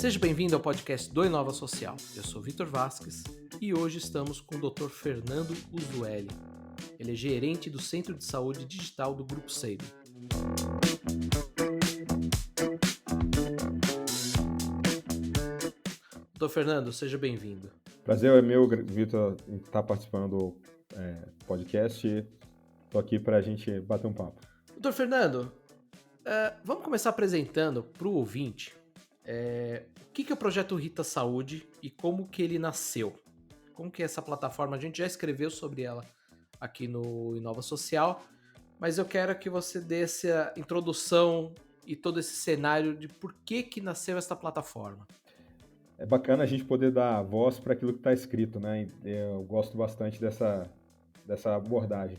Seja bem-vindo ao podcast do Inova Social. Eu sou Vitor Vasques e hoje estamos com o Dr. Fernando Uzueli. Ele é gerente do Centro de Saúde Digital do Grupo Sabin. Dr. Fernando, seja bem-vindo. Prazer é meu, Vitor, em estar participando do podcast. Estou aqui para a gente bater um papo. Dr. Fernando, vamos começar apresentando para o ouvinte o que é o Projeto Rita Saúde e como que ele nasceu. Como que é essa plataforma? A gente já escreveu sobre ela aqui no Inova Social, mas eu quero que você dê essa introdução e todo esse cenário de por que nasceu essa plataforma. É bacana a gente poder dar voz para aquilo que está escrito, né? Eu gosto bastante dessa abordagem.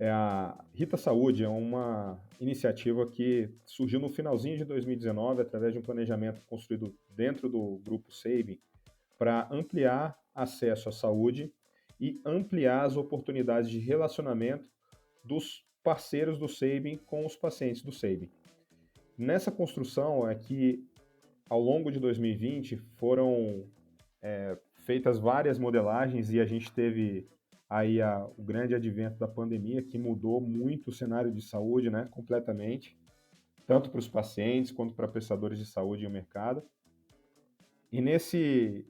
A Rita Saúde é uma iniciativa que surgiu no finalzinho de 2019 através de um planejamento construído dentro do Grupo Sabin para ampliar acesso à saúde e ampliar as oportunidades de relacionamento dos parceiros do Sabin com os pacientes do Sabin. Nessa construção é que, ao longo de 2020, foram feitas várias modelagens e a gente teve aí o grande advento da pandemia, que mudou muito o cenário de saúde, né, completamente, tanto para os pacientes quanto para prestadores de saúde e o mercado. E nesse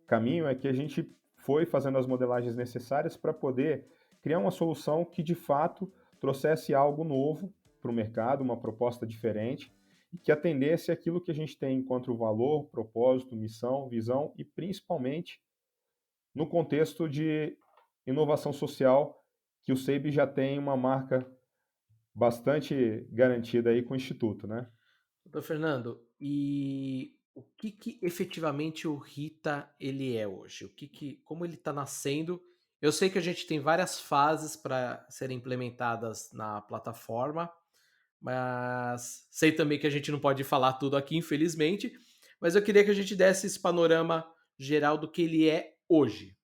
caminho é que a gente foi fazendo as modelagens necessárias para poder criar uma solução que, de fato, trouxesse algo novo para o mercado, uma proposta diferente, e que atendesse aquilo que a gente tem enquanto valor, propósito, missão, visão e, principalmente, no contexto de inovação social, que o Sabin já tem uma marca bastante garantida aí com o Instituto, né? Doutor Fernando, e o que efetivamente o Rita ele é hoje? Como ele está nascendo? Eu sei que a gente tem várias fases para serem implementadas na plataforma, mas sei também que a gente não pode falar tudo aqui, infelizmente. Mas eu queria que a gente desse esse panorama geral do que ele é hoje.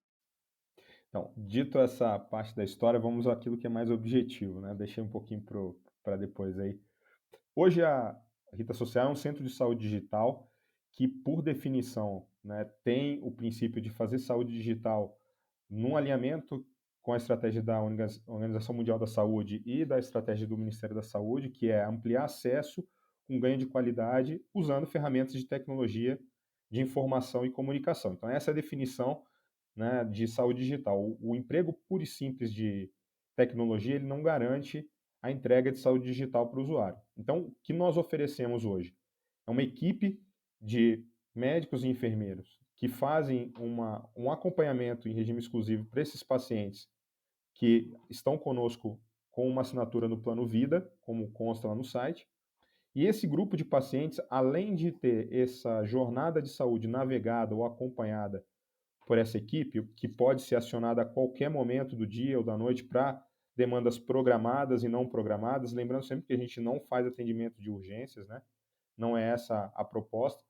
Então, dito essa parte da história, vamos àquilo que é mais objetivo, né? Deixei um pouquinho para depois aí. Hoje a Rita Social é um centro de saúde digital que, por definição, né, tem o princípio de fazer saúde digital num alinhamento com a estratégia da Organização Mundial da Saúde e da estratégia do Ministério da Saúde, que é ampliar acesso com ganho de qualidade usando ferramentas de tecnologia de informação e comunicação. Então, essa é a definição, né, de saúde digital. O emprego puro e simples de tecnologia ele não garante a entrega de saúde digital para o usuário. Então, o que nós oferecemos hoje é uma equipe de médicos e enfermeiros que fazem um acompanhamento em regime exclusivo para esses pacientes que estão conosco com uma assinatura no Plano Vida, como consta lá no site. E esse grupo de pacientes, além de ter essa jornada de saúde navegada ou acompanhada por essa equipe, que pode ser acionada a qualquer momento do dia ou da noite para demandas programadas e não programadas, lembrando sempre que a gente não faz atendimento de urgências, né? Não é essa a proposta.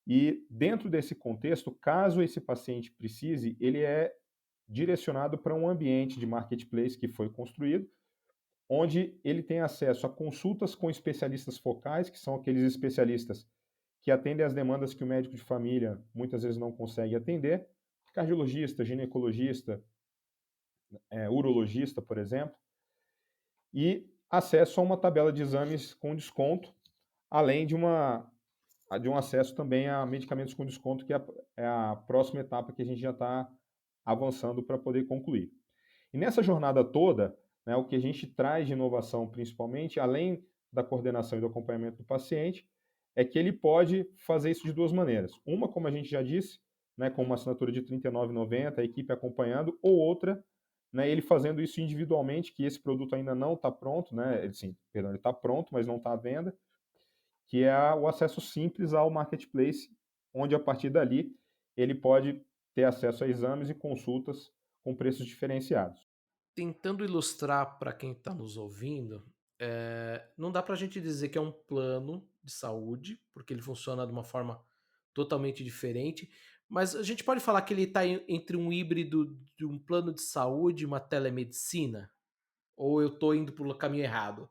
E dentro desse contexto, caso esse paciente precise, ele é direcionado para um ambiente de marketplace que foi construído, onde ele tem acesso a consultas com especialistas focais, que são aqueles especialistas que atendem às demandas que o médico de família muitas vezes não consegue atender, cardiologista, ginecologista, urologista, por exemplo, e acesso a uma tabela de exames com desconto, além de um acesso também a medicamentos com desconto, que é a próxima etapa que a gente já está avançando para poder concluir. E nessa jornada toda, né, o que a gente traz de inovação, principalmente, além da coordenação e do acompanhamento do paciente, é que ele pode fazer isso de duas maneiras. Uma, como a gente já disse, né, com uma assinatura de R$ 39,90, a equipe acompanhando, ou outra, né, ele fazendo isso individualmente, que esse produto ainda não está pronto, né, ele está pronto, mas não está à venda, que é o acesso simples ao marketplace, onde a partir dali ele pode ter acesso a exames e consultas com preços diferenciados. Tentando ilustrar para quem está nos ouvindo, não dá para a gente dizer que é um plano de saúde, porque ele funciona de uma forma totalmente diferente, mas a gente pode falar que ele está entre um híbrido de um plano de saúde e uma telemedicina? Ou eu estou indo para o caminho errado?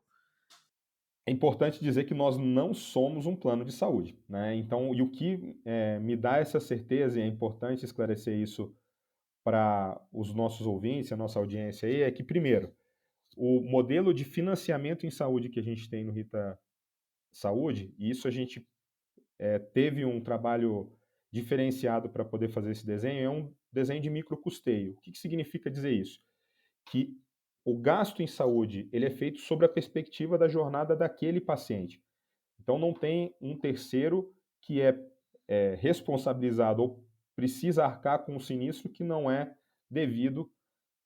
é importante dizer que nós não somos um plano de saúde, né? Então, e o que me dá essa certeza, e é importante esclarecer isso para os nossos ouvintes, a nossa audiência aí, é que, primeiro, o modelo de financiamento em saúde que a gente tem no Rita Saúde, e isso a gente teve um trabalho diferenciado para poder fazer esse desenho, é um desenho de microcusteio. O que significa dizer isso? Que o gasto em saúde ele é feito sobre a perspectiva da jornada daquele paciente. Então não tem um terceiro que é responsabilizado ou precisa arcar com um sinistro que não é devido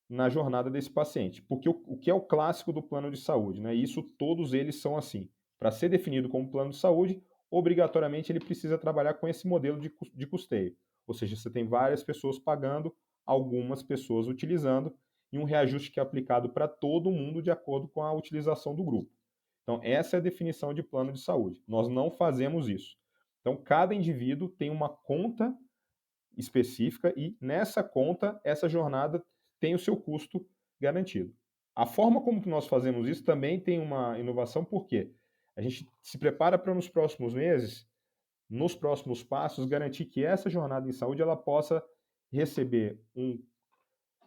na jornada desse paciente. Porque o que é o clássico do plano de saúde, né? Isso todos eles são assim. Para ser definido como plano de saúde, obrigatoriamente ele precisa trabalhar com esse modelo de custeio. Ou seja, você tem várias pessoas pagando, algumas pessoas utilizando, e um reajuste que é aplicado para todo mundo de acordo com a utilização do grupo. Então, essa é a definição de plano de saúde. Nós não fazemos isso. Então, cada indivíduo tem uma conta específica e nessa conta, essa jornada tem o seu custo garantido. A forma como que nós fazemos isso também tem uma inovação, porque a gente se prepara para nos próximos meses, nos próximos passos, garantir que essa jornada em saúde ela possa receber um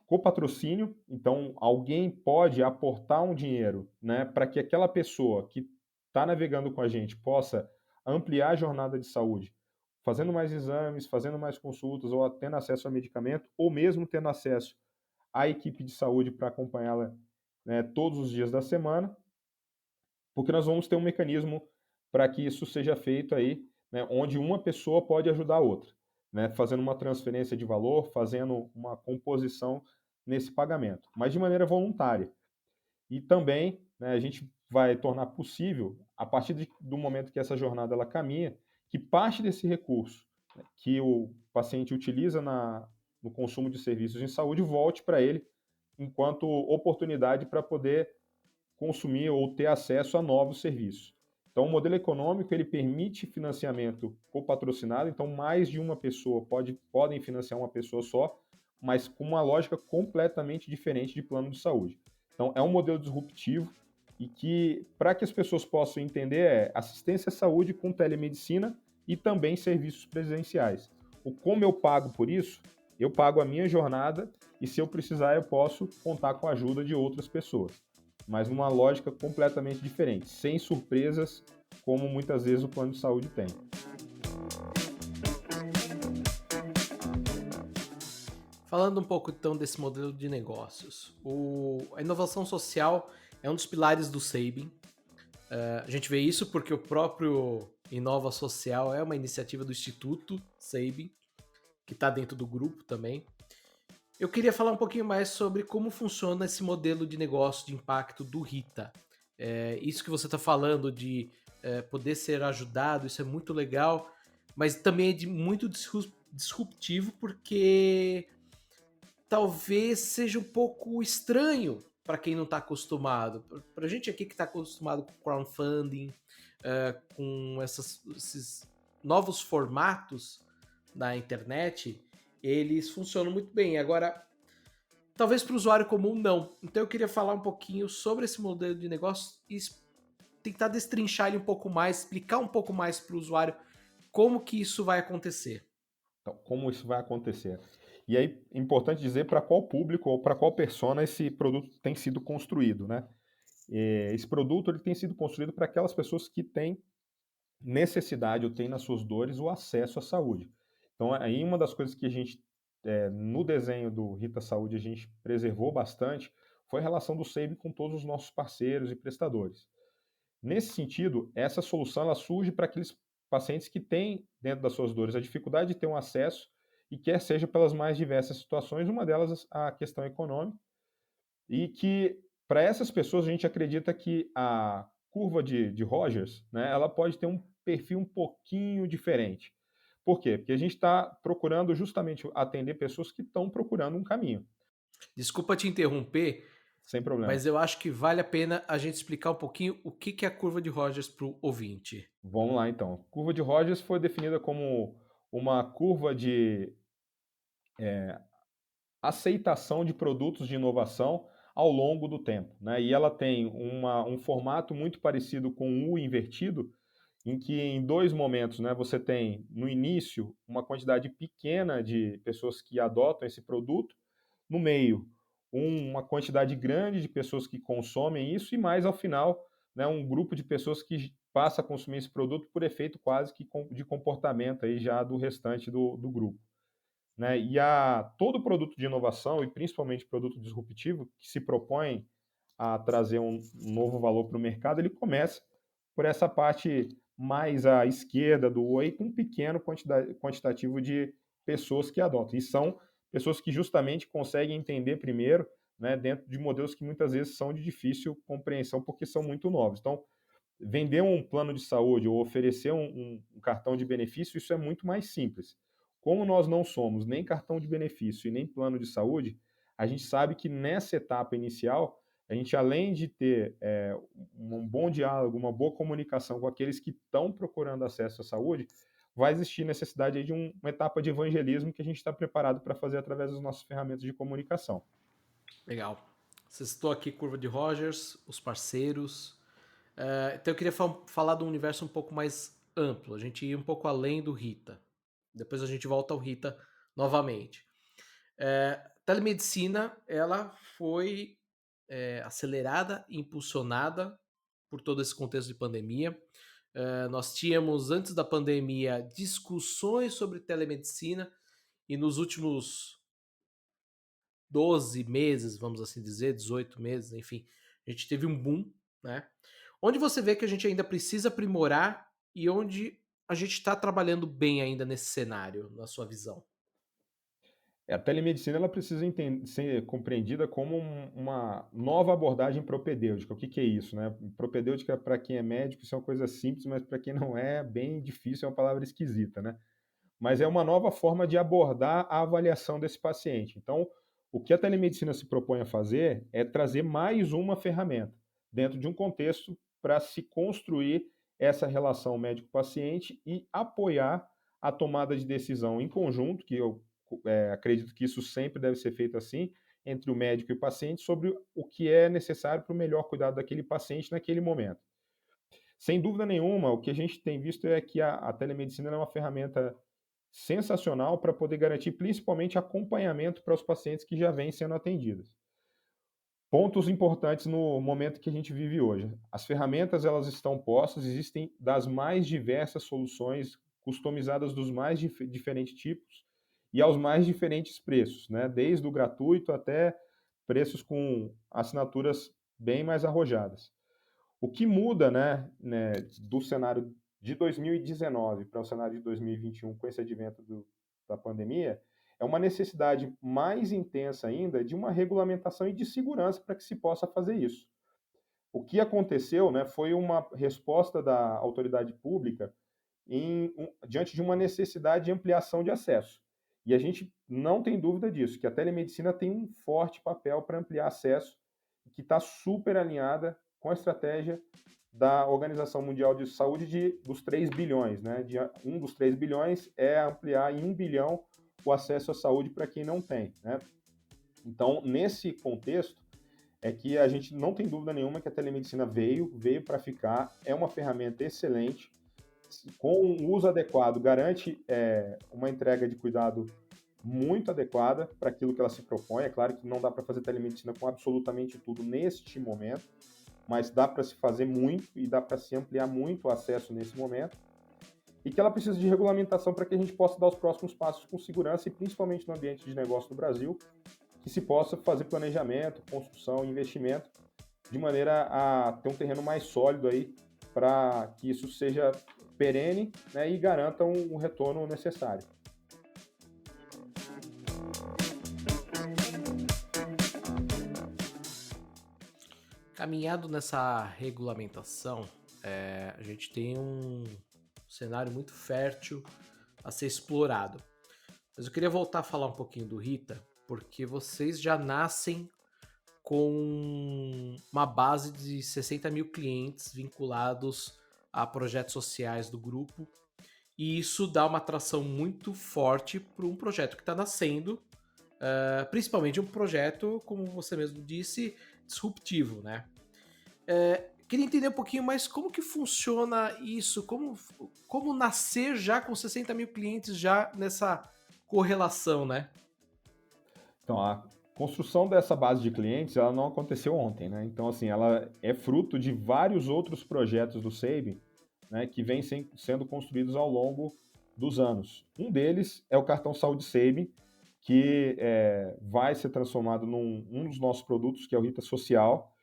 copatrocínio, então alguém pode aportar um dinheiro, né, para que aquela pessoa que está navegando com a gente possa ampliar a jornada de saúde, fazendo mais exames, fazendo mais consultas, ou tendo acesso a medicamento, ou mesmo tendo acesso à equipe de saúde para acompanhá-la, né, todos os dias da semana, porque nós vamos ter um mecanismo para que isso seja feito aí, né, onde uma pessoa pode ajudar a outra, né, fazendo uma transferência de valor, fazendo uma composição nesse pagamento, mas de maneira voluntária. E também, né, a gente vai tornar possível, a partir do momento que essa jornada ela caminha, que parte desse recurso, né, que o paciente utiliza no consumo de serviços em saúde volte para ele enquanto oportunidade para poder consumir ou ter acesso a novos serviços. Então, o modelo econômico ele permite financiamento copatrocinado, então mais de uma pessoa podem financiar uma pessoa só, mas com uma lógica completamente diferente de plano de saúde. Então, é um modelo disruptivo e que, para que as pessoas possam entender, é assistência à saúde com telemedicina e também serviços presenciais. O como eu pago por isso? Eu pago a minha jornada e, se eu precisar, eu posso contar com a ajuda de outras pessoas, mas numa lógica completamente diferente, sem surpresas, como muitas vezes o plano de saúde tem. Falando um pouco então desse modelo de negócios, a inovação social é um dos pilares do Sabin. A gente vê isso porque o próprio Inova Social é uma iniciativa do Instituto Sabin, que está dentro do grupo também. Eu queria falar um pouquinho mais sobre como funciona esse modelo de negócio de impacto do Rita. Isso que você está falando de poder ser ajudado, isso é muito legal, mas também é muito disruptivo porque talvez seja um pouco estranho para quem não está acostumado. Para a gente aqui que está acostumado com crowdfunding, com esses novos formatos da internet, eles funcionam muito bem. Agora, talvez para o usuário comum não. Então eu queria falar um pouquinho sobre esse modelo de negócio e tentar destrinchar ele um pouco mais, explicar um pouco mais para o usuário como que isso vai acontecer. Então, como isso vai acontecer? E aí, é importante dizer para qual público ou para qual persona esse produto tem sido construído, né? Esse produto ele tem sido construído para aquelas pessoas que têm necessidade ou têm nas suas dores o acesso à saúde. Então, aí uma das coisas que a gente, no desenho do Rita Saúde, a gente preservou bastante foi a relação do SEIB com todos os nossos parceiros e prestadores. Nesse sentido, essa solução ela surge para aqueles pacientes que têm, dentro das suas dores, a dificuldade de ter um acesso e quer seja pelas mais diversas situações, uma delas a questão econômica, e que para essas pessoas a gente acredita que a curva de Rogers, né, ela pode ter um perfil um pouquinho diferente. Por quê? Porque a gente está procurando justamente atender pessoas que estão procurando um caminho, Desculpa te interromper, sem problema. mas eu acho que vale a pena a gente explicar um pouquinho o que é a curva de Rogers para o ouvinte. Vamos lá então. Curva de Rogers foi definida como uma curva de aceitação de produtos de inovação ao longo do tempo, né? E ela tem um formato muito parecido com o U invertido, em que em dois momentos, né, você tem no início uma quantidade pequena de pessoas que adotam esse produto, no meio uma quantidade grande de pessoas que consomem isso e mais ao final, né, um grupo de pessoas que passa a consumir esse produto por efeito quase que de comportamento aí já do restante do grupo, né? E todo produto de inovação e principalmente produto disruptivo que se propõe a trazer um novo valor para o mercado, ele começa por essa parte mais à esquerda do Whey, com um pequeno quantitativo de pessoas que adotam. E são pessoas que justamente conseguem entender primeiro, né, dentro de modelos que muitas vezes são de difícil compreensão porque são muito novos. Então, vender um plano de saúde ou oferecer um cartão de benefício, isso é muito mais simples. Como nós não somos nem cartão de benefício e nem plano de saúde, a gente sabe que nessa etapa inicial, a gente, além de ter um bom diálogo, uma boa comunicação com aqueles que estão procurando acesso à saúde, vai existir necessidade aí de uma etapa de evangelismo que a gente está preparado para fazer através das nossas ferramentas de comunicação. Legal. Você citou aqui Curva de Rogers, os parceiros. Então eu queria falar de um universo um pouco mais amplo. A gente ia um pouco além do Rita. Depois a gente volta ao Rita novamente. Telemedicina, ela foi acelerada e impulsionada por todo esse contexto de pandemia. Nós tínhamos, antes da pandemia, discussões sobre telemedicina e nos últimos 12 meses, vamos assim dizer, 18 meses, enfim, a gente teve um boom, né? Onde você vê que a gente ainda precisa aprimorar e onde a gente está trabalhando bem ainda nesse cenário, na sua visão? A telemedicina ela precisa ser compreendida como uma nova abordagem propedêutica. O que, que é isso, né? Propedêutica, para quem é médico, isso é uma coisa simples, mas para quem não é, bem difícil, é uma palavra esquisita, né? Mas é uma nova forma de abordar a avaliação desse paciente. Então, o que a telemedicina se propõe a fazer é trazer mais uma ferramenta dentro de um contexto para se construir essa relação médico-paciente e apoiar a tomada de decisão em conjunto, que eu acredito que isso sempre deve ser feito assim, entre o médico e o paciente, sobre o que é necessário para o melhor cuidado daquele paciente naquele momento. Sem dúvida nenhuma, o que a gente tem visto é que a telemedicina é uma ferramenta sensacional para poder garantir principalmente acompanhamento para os pacientes que já vêm sendo atendidos. Pontos importantes no momento que a gente vive hoje. As ferramentas elas estão postas, existem das mais diversas soluções, customizadas dos mais diferentes tipos e aos mais diferentes preços, né? Desde o gratuito até preços com assinaturas bem mais arrojadas. O que muda, né, do cenário de 2019 para o cenário de 2021 com esse advento da pandemia é uma necessidade mais intensa ainda de uma regulamentação e de segurança para que se possa fazer isso. O que aconteceu, né, foi uma resposta da autoridade pública diante de uma necessidade de ampliação de acesso. E a gente não tem dúvida disso, que a telemedicina tem um forte papel para ampliar acesso, que está super alinhada com a estratégia da Organização Mundial de Saúde dos 3 bilhões. Né? Um dos 3 bilhões é ampliar em 1 bilhão o acesso à saúde para quem não tem. Né? Então, nesse contexto, é que a gente não tem dúvida nenhuma que a telemedicina veio para ficar, é uma ferramenta excelente, com um uso adequado, garante uma entrega de cuidado muito adequada para aquilo que ela se propõe. É claro que não dá para fazer telemedicina com absolutamente tudo neste momento, mas dá para se fazer muito e dá para se ampliar muito o acesso nesse momento. E que ela precisa de regulamentação para que a gente possa dar os próximos passos com segurança e principalmente no ambiente de negócio do Brasil, que se possa fazer planejamento, construção e investimento de maneira a ter um terreno mais sólido aí para que isso seja perene, né, e garanta um retorno necessário. Caminhado nessa regulamentação, a gente tem um cenário muito fértil a ser explorado. Mas eu queria voltar a falar um pouquinho do Rita, porque vocês já nascem com uma base de 60 mil clientes vinculados a projetos sociais do grupo. E isso dá uma atração muito forte para um projeto que está nascendo principalmente um projeto, como você mesmo disse, disruptivo, né? Queria entender um pouquinho mais como que funciona isso, como nascer já com 60 mil clientes já nessa correlação, né? Então, a construção dessa base de clientes, ela não aconteceu ontem, né? Então, assim, ela é fruto de vários outros projetos do Sabin, né, que vêm sendo construídos ao longo dos anos. Um deles é o cartão Saúde Sabin, que vai ser transformado num um dos nossos produtos, que é o Rita Social,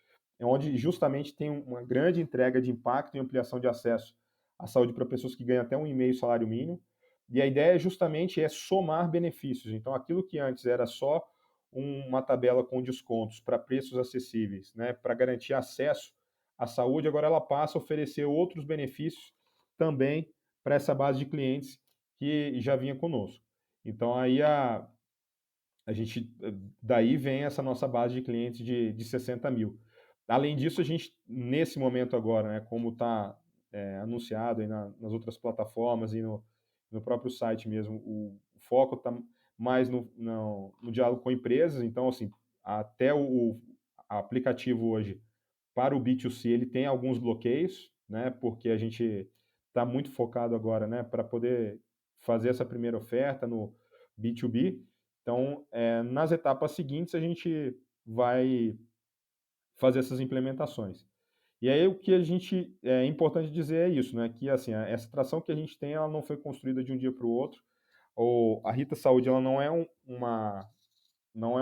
onde justamente tem uma grande entrega de impacto e ampliação de acesso à saúde para pessoas que ganham até 1,5 salário mínimo. E a ideia justamente é somar benefícios. Então, aquilo que antes era só uma tabela com descontos para preços acessíveis, né, para garantir acesso à saúde, agora ela passa a oferecer outros benefícios também para essa base de clientes que já vinha conosco. Então, aí a gente, daí vem essa nossa base de clientes de 60 mil. Além disso, a gente, nesse momento agora, né, como está anunciado aí nas outras plataformas e no próprio site mesmo, o foco está mais no diálogo com empresas. Então, assim, até o aplicativo hoje, para o B2C, ele tem alguns bloqueios, né, porque a gente está muito focado agora, né, para poder fazer essa primeira oferta no B2B. Então, nas etapas seguintes, a gente vai fazer essas implementações. E aí o que a gente é importante dizer é isso, né? Que assim, essa tração que a gente tem, ela não foi construída de um dia para o outro. A Rita Saúde, ela não é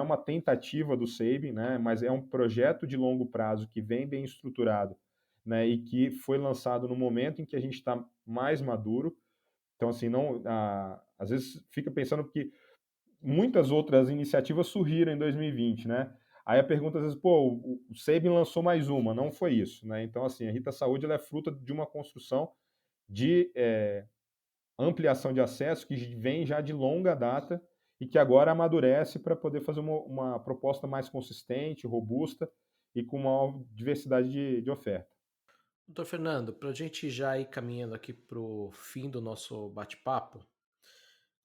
uma tentativa do Sabin, né? Mas é um projeto de longo prazo que vem bem estruturado, né? E que foi lançado no momento em que a gente está mais maduro. Então assim, não, às vezes fica pensando que muitas outras iniciativas surgiram em 2020, né? Aí a pergunta às vezes, pô, o Sabin lançou mais uma, não foi isso, né? Então, assim, a Rita Saúde ela é fruto de uma construção de ampliação de acesso que vem já de longa data e que agora amadurece para poder fazer uma proposta mais consistente, robusta e com maior diversidade de oferta. Doutor Fernando, para a gente já ir caminhando aqui para o fim do nosso bate-papo,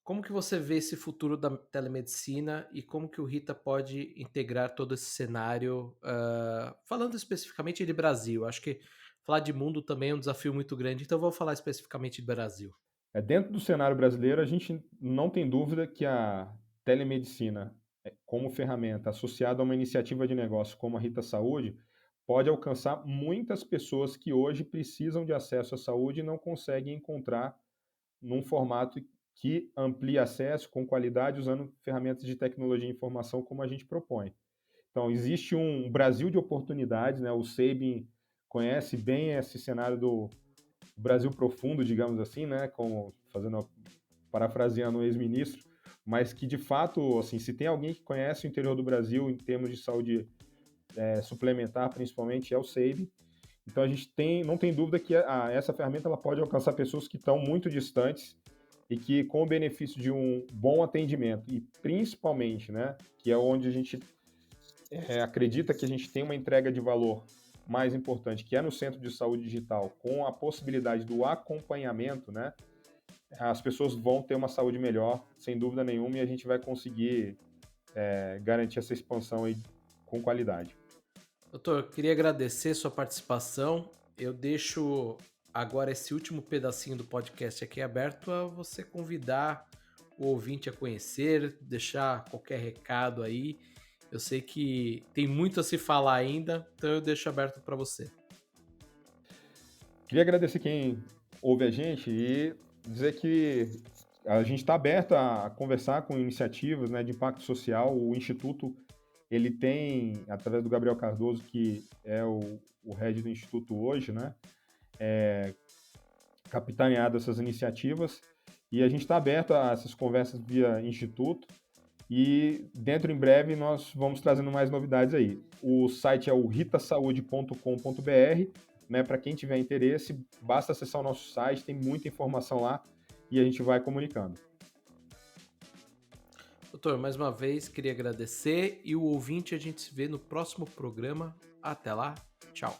como que você vê esse futuro da telemedicina e como que o Rita pode integrar todo esse cenário, falando especificamente de Brasil? Acho que falar de mundo também é um desafio muito grande, então vou falar especificamente de Brasil. Dentro do cenário brasileiro, a gente não tem dúvida que a telemedicina, como ferramenta associada a uma iniciativa de negócio como a Rita Saúde, pode alcançar muitas pessoas que hoje precisam de acesso à saúde e não conseguem encontrar num formato que amplie acesso com qualidade usando ferramentas de tecnologia e informação como a gente propõe. Então, existe um Brasil de oportunidades, né? O Sabin conhece bem esse cenário do Brasil profundo, digamos assim, né? Como parafraseando um ex-ministro, mas que de fato, assim, se tem alguém que conhece o interior do Brasil em termos de saúde suplementar, principalmente, é o Sabin. Então a gente não tem dúvida que essa ferramenta ela pode alcançar pessoas que estão muito distantes e que com o benefício de um bom atendimento e principalmente, né, que é onde a gente acredita que a gente tem uma entrega de valor mais importante, que é no centro de saúde digital, com a possibilidade do acompanhamento, né, as pessoas vão ter uma saúde melhor, sem dúvida nenhuma, e a gente vai conseguir garantir essa expansão aí com qualidade. Doutor, queria agradecer sua participação. Eu deixo agora esse último pedacinho do podcast aqui aberto a você convidar o ouvinte a conhecer, deixar qualquer recado aí. Eu sei que tem muito a se falar ainda, então eu deixo aberto para você. Queria agradecer quem ouve a gente e dizer que a gente está aberto a conversar com iniciativas, né, de impacto social. O Instituto ele tem, através do Gabriel Cardoso, que é o head do Instituto hoje, né, capitaneado essas iniciativas, e a gente está aberto a essas conversas via Instituto, e dentro em breve nós vamos trazendo mais novidades aí. O site é o ritasaude.com.br, né, para quem tiver interesse, basta acessar o nosso site, tem muita informação lá, e a gente vai comunicando. Doutor, mais uma vez queria agradecer e o ouvinte a gente se vê no próximo programa. Até lá, tchau.